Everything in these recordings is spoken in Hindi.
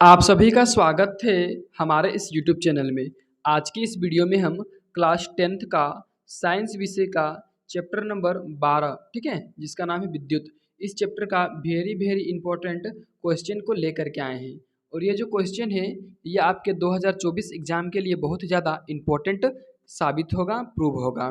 आप सभी का स्वागत है हमारे इस YouTube चैनल में। आज की इस वीडियो में हम क्लास 10th का साइंस विषय का चैप्टर नंबर 12 ठीक है, जिसका नाम है विद्युत। इस चैप्टर का वेरी वेरी इंपॉर्टेंट क्वेश्चन को लेकर के आए हैं और ये जो क्वेश्चन है ये आपके 2024 एग्जाम के लिए बहुत ही ज़्यादा इम्पोर्टेंट साबित होगा, प्रूव होगा,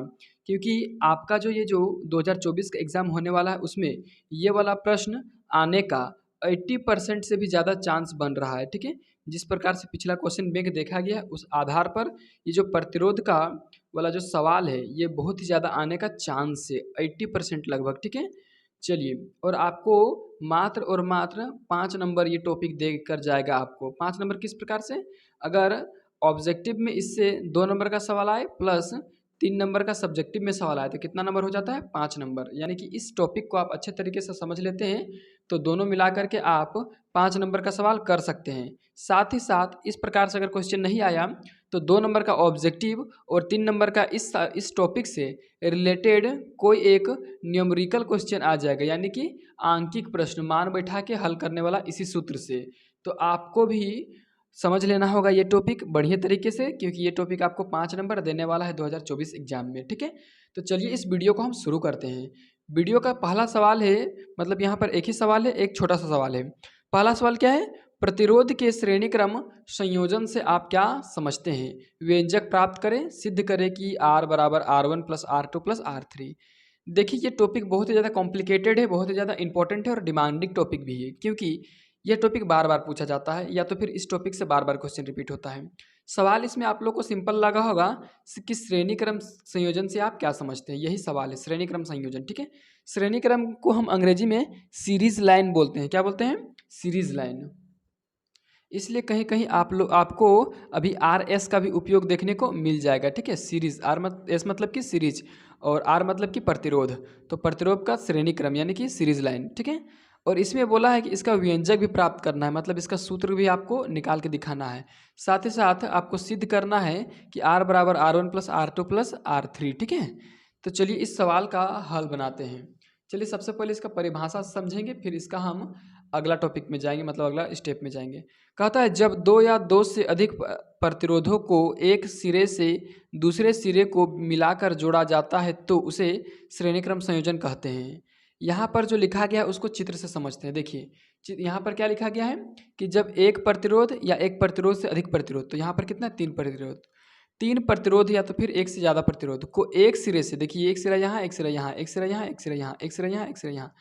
क्योंकि आपका जो ये जो 2024 का एग्ज़ाम होने वाला है उसमें ये वाला प्रश्न आने का 80% से भी ज़्यादा चांस बन रहा है। ठीक है, जिस प्रकार से पिछला क्वेश्चन बैंक देखा गया उस आधार पर ये जो प्रतिरोध का वाला जो सवाल है ये बहुत ही ज़्यादा आने का चांस है, 80% लगभग। ठीक है, चलिए, और आपको मात्र और मात्र 5 नंबर ये टॉपिक दे कर जाएगा। आपको 5 नंबर किस प्रकार से, अगर ऑब्जेक्टिव में इससे 2 नंबर का सवाल आए प्लस 3 नंबर का सब्जेक्टिव में सवाल आए तो कितना नंबर हो जाता है, 5 नंबर। यानी कि इस टॉपिक को आप अच्छे तरीके से समझ लेते हैं तो दोनों मिला करके आप 5 नंबर का सवाल कर सकते हैं। साथ ही साथ इस प्रकार से अगर क्वेश्चन नहीं आया तो 2 नंबर का ऑब्जेक्टिव और 3 नंबर का इस टॉपिक से रिलेटेड कोई एक न्यूमेरिकल क्वेश्चन आ जाएगा, यानी कि आंकिक प्रश्न मान बैठा के हल करने वाला इसी सूत्र से। तो आपको भी समझ लेना होगा ये टॉपिक बढ़िया तरीके से, क्योंकि ये टॉपिक आपको 5 नंबर देने वाला है 2024 एग्जाम में। ठीक है, तो चलिए इस वीडियो को हम शुरू करते हैं। वीडियो का पहला सवाल है, मतलब यहाँ पर एक ही सवाल है, एक छोटा सा सवाल है। पहला सवाल क्या है, प्रतिरोध के श्रेणी क्रम संयोजन से आप क्या समझते हैं? व्यंजक प्राप्त करें, सिद्ध करें कि R बराबर R1 plus R2 plus R3। देखिए ये टॉपिक बहुत ही ज़्यादा कॉम्प्लिकेटेड है, बहुत ही ज़्यादा इंपॉर्टेंट है और डिमांडिंग टॉपिक भी है, क्योंकि यह टॉपिक बार बार पूछा जाता है या तो फिर इस टॉपिक से बार बार क्वेश्चन रिपीट होता है। सवाल इसमें आप लोग को सिंपल लगा होगा कि श्रेणी क्रम संयोजन से आप क्या समझते हैं, यही सवाल है, श्रेणी क्रम संयोजन। ठीक है, श्रेणी क्रम को हम अंग्रेजी में सीरीज लाइन बोलते हैं। क्या बोलते हैं? Series line. इसलिए कहीं कहीं आपको अभी आर एस का भी उपयोग देखने को मिल जाएगा। ठीक है, सीरीज, एस मतलब कि सीरीज और आर मतलब कि प्रतिरोध, तो प्रतिरोध का श्रेणी क्रम यानी कि सीरीज लाइन। ठीक है, और इसमें बोला है कि इसका व्यंजक भी प्राप्त करना है, मतलब इसका सूत्र भी आपको निकाल के दिखाना है। साथ ही साथ आपको सिद्ध करना है कि R बराबर R1 plus R2 plus R3। ठीक है, तो चलिए इस सवाल का हल बनाते हैं। चलिए सबसे पहले इसका परिभाषा समझेंगे, फिर इसका हम अगला टॉपिक में जाएंगे, मतलब अगला स्टेप में जाएंगे। कहता है जब दो या दो से अधिक प्रतिरोधों को एक सिरे से दूसरे सिरे को मिलाकर जोड़ा जाता है तो उसे श्रेणीक्रम संयोजन कहते हैं। यहाँ पर जो लिखा गया है उसको चित्र से समझते हैं। देखिए यहाँ पर क्या लिखा गया है कि जब एक प्रतिरोध या एक प्रतिरोध से अधिक प्रतिरोध, तो यहाँ पर कितना, 3 प्रतिरोध, 3 प्रतिरोध या तो फिर एक से ज़्यादा प्रतिरोध को एक सिरे से, देखिए एक सिरा यहाँ, एक सिरा यहाँ, एक सिरा यहाँ, एक सिरा यहाँ, एक सिरा यहाँ, एक सिरा यहाँ,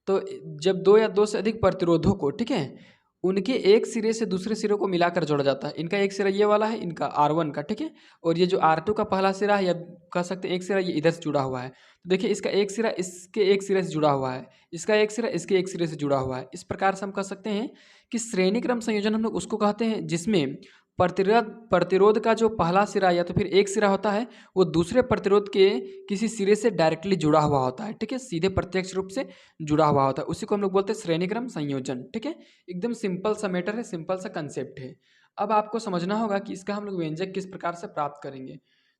तो जब दो या दो से अधिक प्रतिरोधों को, ठीक है, उनके एक सिरे से दूसरे सिरे को मिलाकर जोड़ा जाता है। इनका एक सिरा ये वाला है, इनका R1 का, ठीक है, और ये जो R2 का पहला सिरा है, या कह सकते हैं एक सिरा ये इधर से जुड़ा हुआ है, तो देखिए इसका एक सिरा इसके एक सिरे से जुड़ा हुआ है, इसका एक सिरा इसके एक सिरे से जुड़ा हुआ है। इस प्रकार से हम कह सकते हैं कि श्रेणी क्रम संयोजन हम लोग उसको कहते हैं जिसमें प्रतिरोध का जो पहला सिरा या तो फिर एक सिरा होता है वो दूसरे प्रतिरोध के किसी सिरे से डायरेक्टली जुड़ा हुआ होता है। ठीक है, सीधे प्रत्यक्ष रूप से जुड़ा हुआ होता है, उसी को हम लोग बोलते हैं श्रेणीक्रम संयोजन। ठीक है, एकदम सिंपल सा मैटर है, सिंपल सा कंसेप्ट है। अब आपको समझना होगा कि इसका हम लोग व्यंजक किस प्रकार से प्राप्त करेंगे।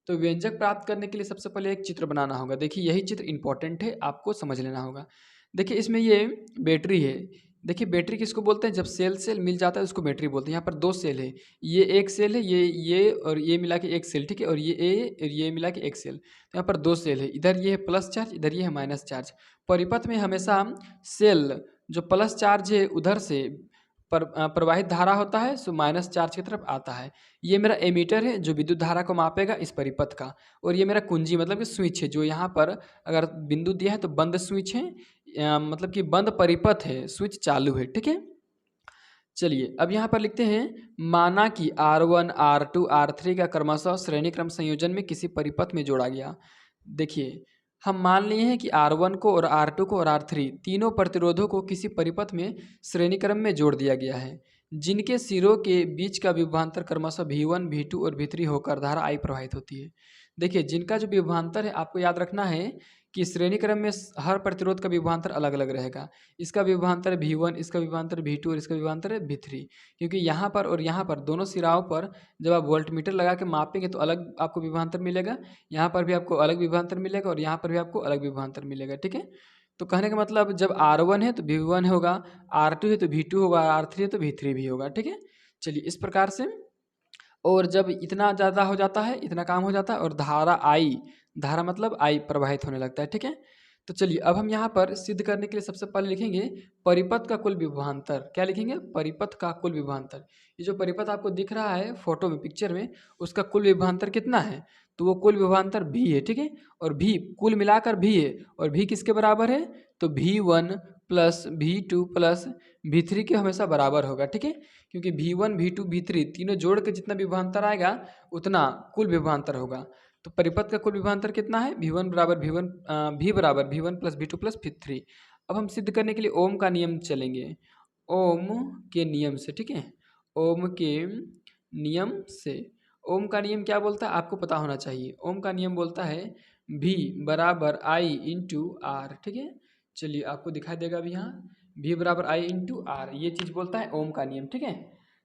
तो व्यंजक प्राप्त करने के लिए सबसे पहले एक चित्र बनाना होगा। देखिए यही चित्र इंपॉर्टेंट है, आपको समझ लेना होगा। देखिए इसमें ये बैटरी है। देखिए बैटरी किसको बोलते हैं, जब सेल सेल मिल जाता है उसको बैटरी बोलते हैं। यहाँ पर दो सेल है, ये एक सेल है, ये और ये मिला के एक सेल, ठीक है, और ये ए और ये मिला के एक सेल, तो यहाँ पर दो सेल है, इधर ये है प्लस चार्ज, इधर ये है माइनस चार्ज। परिपथ में हमेशा सेल जो प्लस चार्ज है उधर से प्रवाहित धारा होता है, सो माइनस चार्ज की तरफ आता है। ये मेरा एमीटर है जो विद्युत धारा को मापेगा इस परिपथ का, और ये मेरा कुंजी मतलब कि स्विच है, जो यहाँ पर अगर बिंदु दिया है तो बंद स्विच है, मतलब कि बंद परिपथ है, स्विच चालू है। ठीक है, चलिए अब यहाँ पर लिखते हैं, माना कि R1 R2 R3 का क्रमशः श्रेणी क्रम संयोजन में किसी परिपथ में जोड़ा गया। देखिए हम मान लिए हैं कि R1 को और R2 को और R3 तीनों प्रतिरोधों को किसी परिपथ में श्रेणी क्रम में जोड़ दिया गया है, जिनके सिरों के बीच का विभवांतर क्रमशः V1 V2 और V3 होकर धारा I प्रवाहित होती है। देखिए जिनका जो विभवांतर है आपको याद रखना है कि श्रेणी क्रम में हर प्रतिरोध का विभवांतर अलग अलग रहेगा। इसका विभवांतर है V1, इसका विभवांतर V2 और इसका विभवांतर है V3, क्योंकि यहाँ पर और यहाँ पर दोनों सिराओं पर जब आप वोल्टमीटर लगा के मापेंगे तो अलग आपको विभवांतर मिलेगा, यहाँ पर भी आपको अलग विभवांतर मिलेगा और यहाँ पर भी आपको अलग विभवांतर मिलेगा। ठीक है, तो कहने का मतलब जब R1 है तो V1 होगा, R2 है तो V2 होगा, R3 है तो V3 भी होगा। ठीक है, चलिए इस प्रकार से। और जब इतना ज़्यादा हो जाता है, इतना काम हो जाता है और धारा I, धारा मतलब I प्रवाहित होने लगता है। ठीक है, तो चलिए अब हम यहाँ पर सिद्ध करने के लिए सबसे पहले लिखेंगे परिपथ का कुल विभवांतर। क्या लिखेंगे? परिपथ का कुल विभवांतर। ये जो परिपथ आपको दिख रहा है फोटो में, पिक्चर में, उसका कुल विभवांतर कितना है? तो वो कुल विभवांतर V है। ठीक है, और V कुल मिलाकर V है, और V किसके बराबर है? तो V1 plus V2 plus V3 के हमेशा बराबर होगा। ठीक है, क्योंकि V1 V2 V3 तीनों जोड़ के जितना विभवांतर आएगा उतना कुल विभवांतर होगा। तो परिपथ का कुल विभवांतर कितना है? V1 बराबर V बराबर V1 plus V2 plus V3। अब हम सिद्ध करने के लिए ओम का नियम चलेंगे, ओम के नियम से। ठीक है, ओम के नियम से। ओम का नियम क्या बोलता है आपको पता होना चाहिए। ओम का नियम बोलता है V बराबर I इंटू आर। ठीक है, चलिए आपको दिखाई देगा अभी यहाँ V बराबर I इंटू आर, ये चीज़ बोलता है ओम का नियम। ठीक है,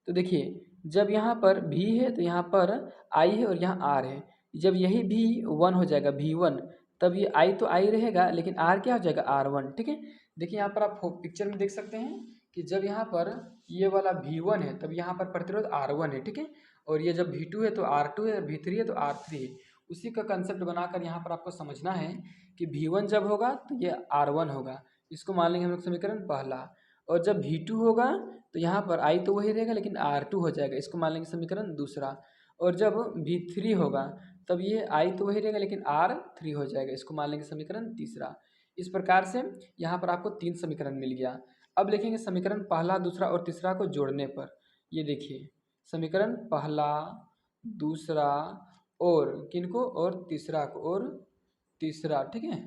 तो देखिए जब यहाँ पर V है तो यहाँ पर I है और यहाँ R है। जब यही V1 हो जाएगा V1, तब ये I तो I रहेगा लेकिन R क्या हो जाएगा? R1। ठीक है, देखिए यहाँ पर आप पिक्चर में देख सकते हैं कि जब यहाँ पर ये वाला V1 है तब यहाँ पर प्रतिरोध R1 है। ठीक है, और ये जब V2 है तो R2 है, और V3 है तो R3 है। उसी का कंसेप्ट बनाकर यहाँ पर आपको समझना है कि V1 जब होगा तो ये R1 होगा, इसको मान लेंगे हम लोग समीकरण पहला। और जब V2 होगा तो यहाँ पर I तो वही रहेगा लेकिन R2 हो जाएगा, इसको मान लेंगे समीकरण दूसरा। और जब V3 होगा तब ये I तो वही रहेगा लेकिन R3 हो जाएगा, इसको मान लेंगे समीकरण तीसरा। इस प्रकार से यहाँ पर आपको 3 समीकरण मिल गया। अब लिखेंगे समीकरण पहला, दूसरा और तीसरा को जोड़ने पर। ये देखिए समीकरण पहला, दूसरा और किनको? और तीसरा को, और तीसरा। ठीक है,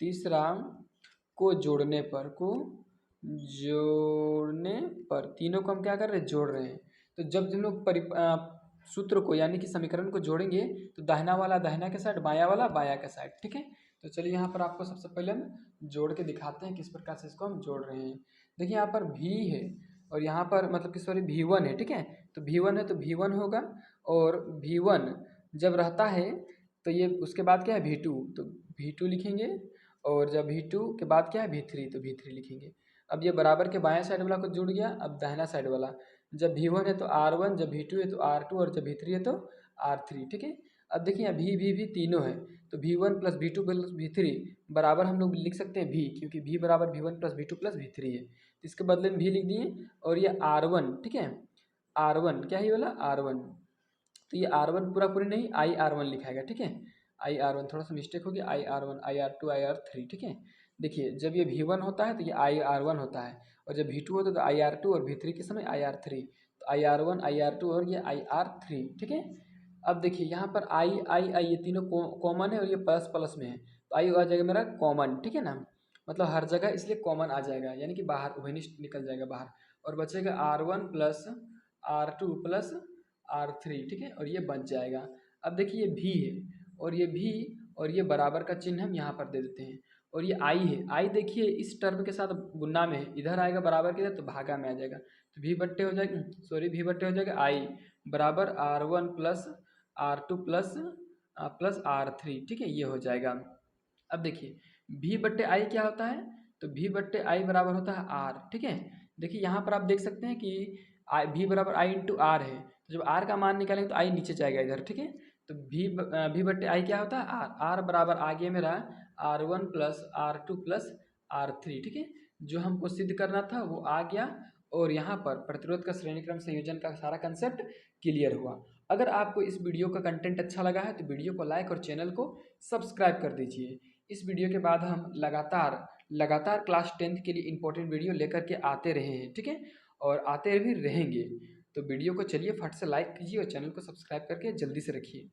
तीसरा को जोड़ने पर, को जोड़ने पर तीनों को हम क्या कर रहे हैं? जोड़ रहे हैं। तो जब हम लोग सूत्र को यानी कि समीकरण को जोड़ेंगे तो दाहिना वाला दाहिना के साइड, बाया वाला बाया के साइड। ठीक है, तो चलिए यहाँ पर आपको सबसे पहले हम जोड़ के दिखाते हैं किस प्रकार से इसको हम जोड़ रहे हैं। देखिए यहाँ पर V है और यहाँ पर मतलब कि सॉरी V1 है। ठीक है, तो V1 है तो V1 होगा, और V1 जब रहता है तो ये उसके बाद क्या है? V2, तो V2 लिखेंगे। और जब V2 के बाद क्या है? V3, तो V3 लिखेंगे। अब ये बराबर के बाएं साइड वाला को जुड़ गया। अब दाहिना साइड वाला, जब V1 है तो R1, जब V2 है तो R2, और जब V3 है तो R3। ठीक है, अब देखिए यहाँ V तीनों है तो V1 plus V2 plus V3 बराबर हम लोग लिख सकते हैं V, क्योंकि V बराबर V1 plus V2 plus V3 है, तो इसके बदले में V लिख दिए। और ये R1, ठीक है, R1 क्या है? ये वाला R1, तो ये R1 पूरा पूरी नहीं, IR1 लिखाएगा। ठीक है, IR1, थोड़ा सा मिस्टेक हो गया, IR1 IR2 IR3। ठीक है, देखिए जब ये V1 होता है तो ये IR1 होता है, और जब V2 होता है तो IR2, और V3 के समय IR3, तो IR1 IR2 और ये IR3। ठीक है, अब देखिए यहाँ पर I ये तीनों कॉमन है और ये प्लस प्लस में है, तो I आ जाएगा मेरा कॉमन। ठीक है ना, मतलब हर जगह इसलिए कॉमन आ जाएगा, यानी कि बाहर उभयनिष्ठ निकल जाएगा बाहर, और बचेगा R1 plus R2 plus R3। ठीक है, और ये बच जाएगा। अब देखिए ये V है और ये V, और ये बराबर का चिन्ह हम यहाँ पर दे देते हैं। और ये I है, I देखिए इस टर्म के साथ गुना में है, इधर आएगा बराबर के इधर, तो भागा में आ जाएगा, तो V बट्टे हो जाएगा, सॉरी V बट्टे हो जाएगा I बराबर R1 plus R2 plus plus R3। ठीक है, ये हो जाएगा। अब देखिए V बट्टे I क्या होता है? तो V बट्टे I बराबर होता है R। ठीक है, देखिए यहाँ पर आप देख सकते हैं कि V बराबर I इंटू R है, तो जब R का मान निकालेंगे तो I नीचे जाएगा इधर। ठीक है, तो V बट्टे I क्या होता है? R। R बराबर आ गया मेरा R1 plus R2 plus R3। ठीक है, जो हमको सिद्ध करना था वो आ गया, और यहाँ पर प्रतिरोध का श्रेणीक्रम संयोजन का सारा कंसेप्ट क्लियर हुआ। अगर आपको इस वीडियो का कंटेंट अच्छा लगा है तो वीडियो को लाइक और चैनल को सब्सक्राइब कर दीजिए। इस वीडियो के बाद हम लगातार क्लास 10th के लिए इंपॉर्टेंट वीडियो लेकर के आते रहे हैं। ठीक है, और आते भी रहेंगे। तो वीडियो को चलिए फट से लाइक कीजिए और चैनल को सब्सक्राइब करके जल्दी से रखिए।